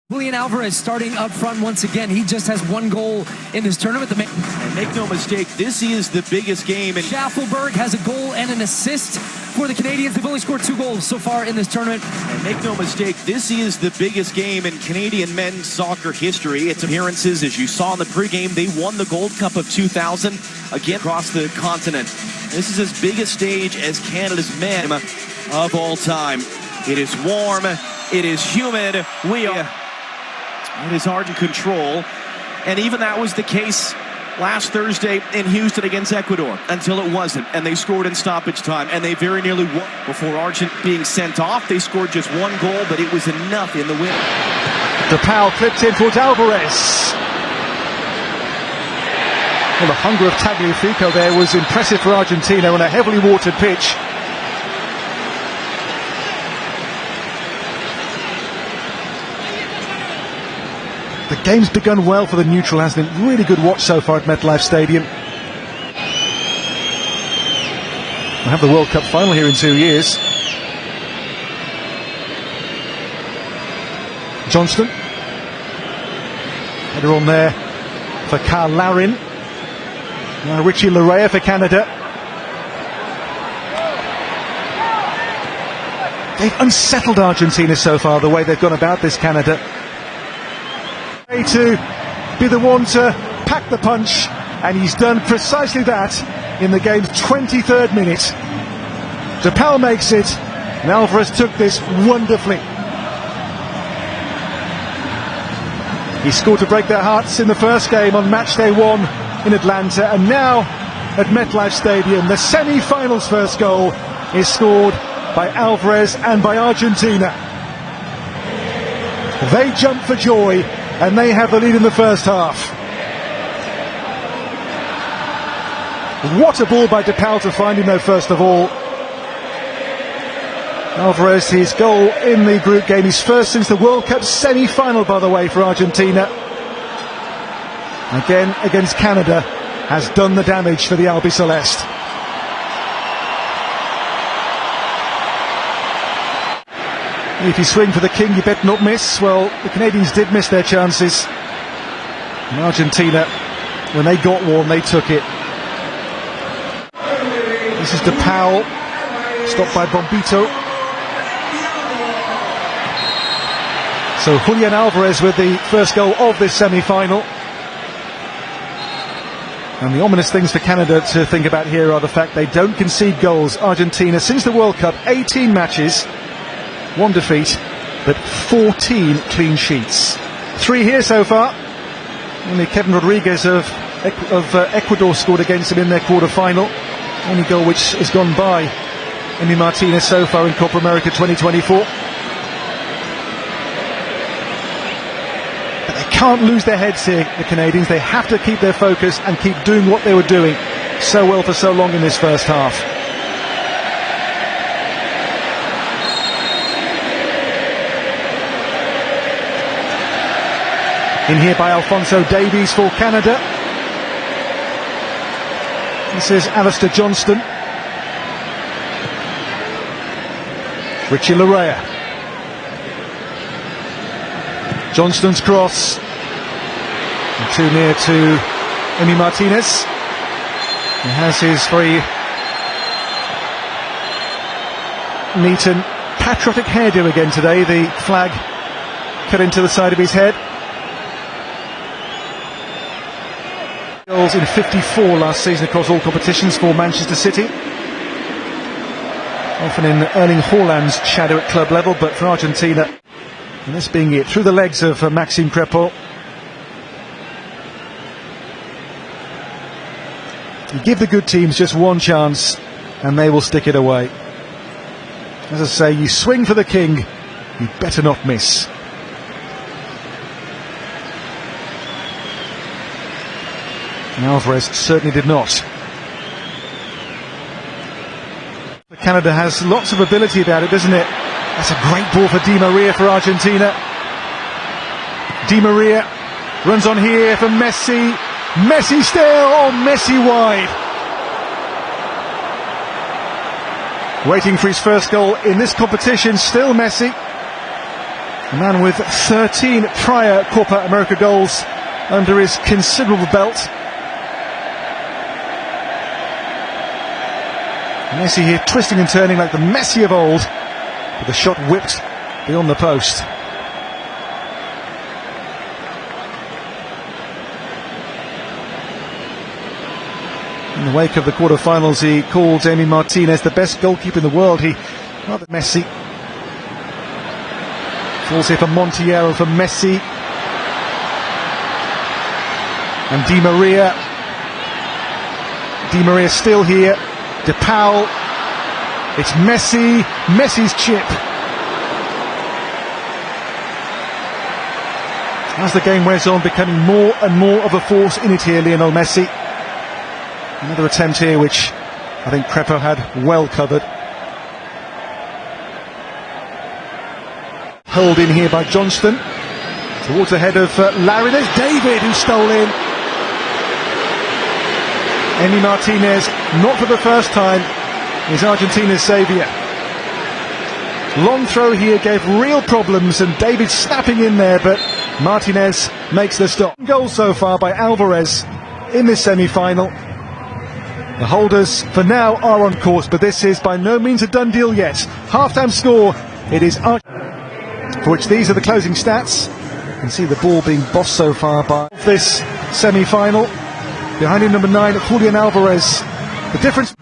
Julian Alvarez starting up front once again. He just has one goal in this tournament. And make no mistake, this is the biggest game. And Schaffelberg has a goal and an assist for the Canadians. They've only scored 2 goals so far in this tournament. And make no mistake, this is the biggest game in Canadian men's soccer history. Its appearances, as you saw in the pregame, they won the Gold Cup of 2000 again across the continent. This is as big a stage as Canada's men of all time. It is warm, it is humid, it is Argent control, and even that was the case last Thursday in Houston against Ecuador, until it wasn't, and they scored in stoppage time, and they very nearly won. Before Argent being sent off, they scored just 1 goal, but it was enough in the win. DePaul clipped in towards Alvarez. Well, the hunger of Tagliafico there was impressive for Argentina on a heavily watered pitch. The game's begun well for the neutral, hasn't it? Really good watch so far at MetLife Stadium. We'll have the World Cup final here in 2 years. Johnston. Header on there for Carl Larin. Now Richie Larea for Canada. They've unsettled Argentina so far, the way they've gone about this, Canada. To be the one to pack the punch, and he's done precisely that in the game's 23rd minute. DePaul makes it, and Alvarez took this wonderfully. He scored to break their hearts in the first game on match day 1 in Atlanta, and now at MetLife Stadium, the semi-finals first goal is scored by Alvarez and by Argentina. They jump for joy, and they have the lead in the first half. What a ball by DePaul to find him though, first of all. Alvarez, his goal in the group game, his first since the World Cup semi-final, by the way, for Argentina. Again, against Canada, has done the damage for the Albiceleste. If you swing for the king, you better not miss. Well, the Canadians did miss their chances. And Argentina, when they got one, they took it. This is DePaul, stopped by Bombito. So Julian Alvarez with the first goal of this semi-final. And the ominous things for Canada to think about here are the fact they don't concede goals. Argentina, since the World Cup, 18 matches, 1 defeat, but 14 clean sheets. 3 here so far. Only Kevin Rodriguez of Ecuador scored against them in their quarter-final. Only goal which has gone by Emi Martinez so far in Copa America 2024. But they can't lose their heads here, the Canadians. They have to keep their focus and keep doing what they were doing so well for so long in this first half. In here by Alphonso Davies for Canada. This is Alistair Johnston. Richie Larea. Johnston's cross. And too near to Emi Martinez. He has his very neat and patriotic hairdo again today. The flag cut into the side of his head. Goals in 54 last season across all competitions for Manchester City. Often in Erling Haaland's shadow at club level, but for Argentina, and this being it, through the legs of Maxime Crepeau. You give the good teams just one chance, and they will stick it away. As I say, you swing for the king, you better not miss. And Alvarez certainly did not. Canada has lots of ability about it, doesn't it? That's a great ball for Di Maria for Argentina. Di Maria runs on here for Messi. Messi still, oh, Messi wide. Waiting for his first goal in this competition, still Messi. A man with 13 prior Copa America goals under his considerable belt. Messi here twisting and turning like the Messi of old, with the shot whipped beyond the post. In the wake of the quarter-finals, he called Emi Martinez the best goalkeeper in the world. Not that Messi. Falls here for Montiel, for Messi. And Di Maria. Di Maria still here. De Paul. It's Messi. Messi's chip. As the game wears on, becoming more and more of a force in it here, Lionel Messi. Another attempt here, which I think Crepo had well covered. Held in here by Johnston. Towards the head of Larry. There's David, who stole in. Emi Martinez, not for the first time, is Argentina's saviour. Long throw here gave real problems, and David snapping in there, but Martinez makes the stop. Goal so far by Alvarez in this semi-final. The holders for now are on course, but this is by no means a done deal yet. Half-time score, it is for which these are the closing stats. You can see the ball being bossed so far by this semi-final. Behind him, number 9, Julian Alvarez. The difference.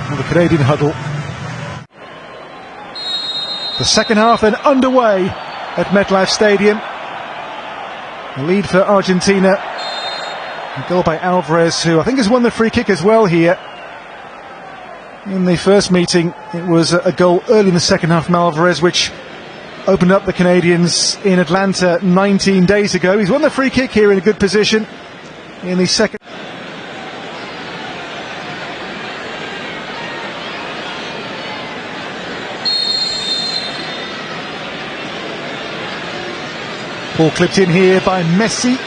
Well, the Canadian huddle. The second half then underway at MetLife Stadium. A lead for Argentina. A goal by Alvarez, who I think has won the free kick as well here. In the first meeting, it was a goal early in the second half from Alvarez, which opened up the Canadians in Atlanta 19 days ago. He's won the free kick here in a good position in the second. Ball clipped in here by Messi.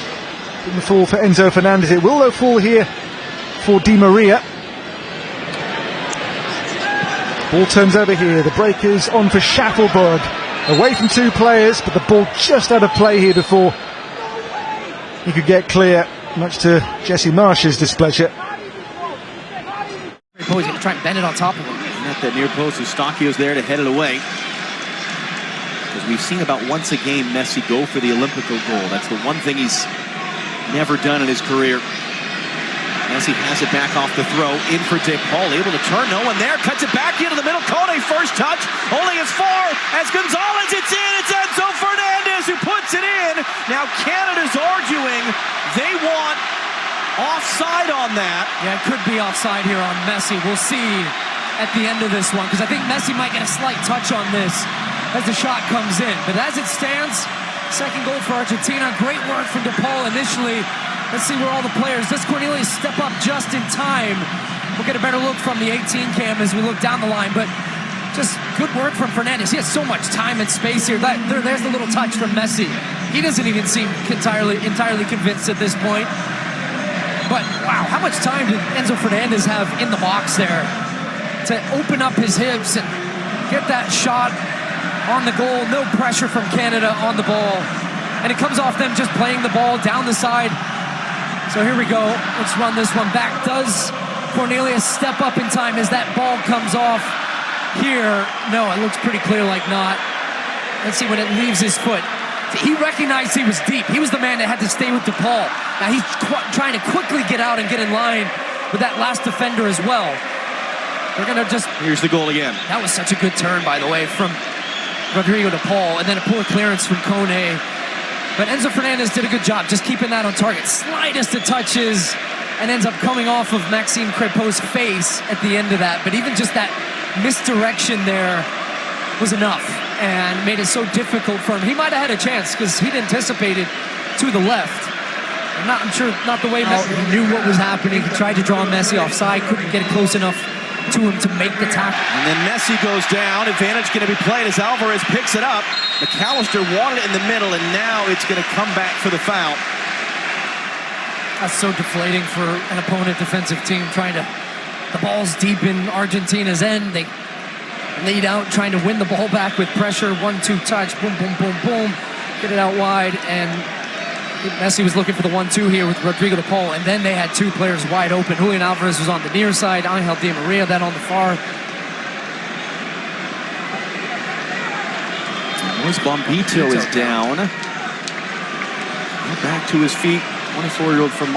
Didn't fall for Enzo Fernandez. It will though fall here for Di Maria. Ball turns over here. The break is on for Schaffelberg. Away from two players, but the ball just out of play here before he could get clear, much to Jesse Marsh's displeasure. He's going to try and bend it on top of him. At that near post, Eustachio's there to head it away. Because we've seen about once a game Messi go for the Olympico goal. That's the one thing he's never done in his career. Messi has it back off the throw, in for De Paul, able to turn, no one there, cuts it back into the middle, Kone first touch, only as far as Gonzalez, it's in, it's Enzo Fernandez who puts it in. Now Canada's arguing they want offside on that. Yeah, it could be offside here on Messi. We'll see at the end of this one, because I think Messi might get a slight touch on this as the shot comes in. But as it stands, second goal for Argentina. Great work from De Paul initially. Let's see where all the players. Does Cornelius step up just in time? We'll get a better look from the 18 cam as we look down the line. But just good work from Fernandez. He has so much time and space here. There's the little touch from Messi. He doesn't even seem entirely convinced at this point. But wow, how much time did Enzo Fernandez have in the box there to open up his hips and get that shot on the goal? No pressure from Canada on the ball. And it comes off them just playing the ball down the side. So here we go. Let's run this one back. Does Cornelius step up in time as that ball comes off here? No, it looks pretty clear like not. Let's see when it leaves his foot. He recognized he was deep. He was the man that had to stay with De Paul. Now he's trying to quickly get out and get in line with that last defender as well. They're going to just... Here's the goal again. That was such a good turn, by the way, from Rodrigo De Paul, and then a poor clearance from Kone. But Enzo Fernandez did a good job just keeping that on target. Slightest of touches, and ends up coming off of Maxime Crépeau's face at the end of that. But even just that misdirection there was enough and made it so difficult for him. He might have had a chance because he'd anticipated to the left. I'm sure not the way Messi knew what was happening. He tried to draw Messi offside, couldn't get it close enough to him to make the tackle. And then Messi goes down. Advantage going to be played as Alvarez picks it up. McAllister wanted it in the middle, and now it's going to come back for the foul. That's so deflating for an opponent defensive team trying to... The ball's deep in Argentina's end. They lead out, trying to win the ball back with pressure. 1-2 touch, boom, boom, boom, boom. Get it out wide, and Messi was looking for the 1-2 here with Rodrigo de Paul, and then they had two players wide open. Julian Alvarez was on the near side, Angel Di Maria then on the far. Luis Bombito is down. Back to his feet, 24-year-old from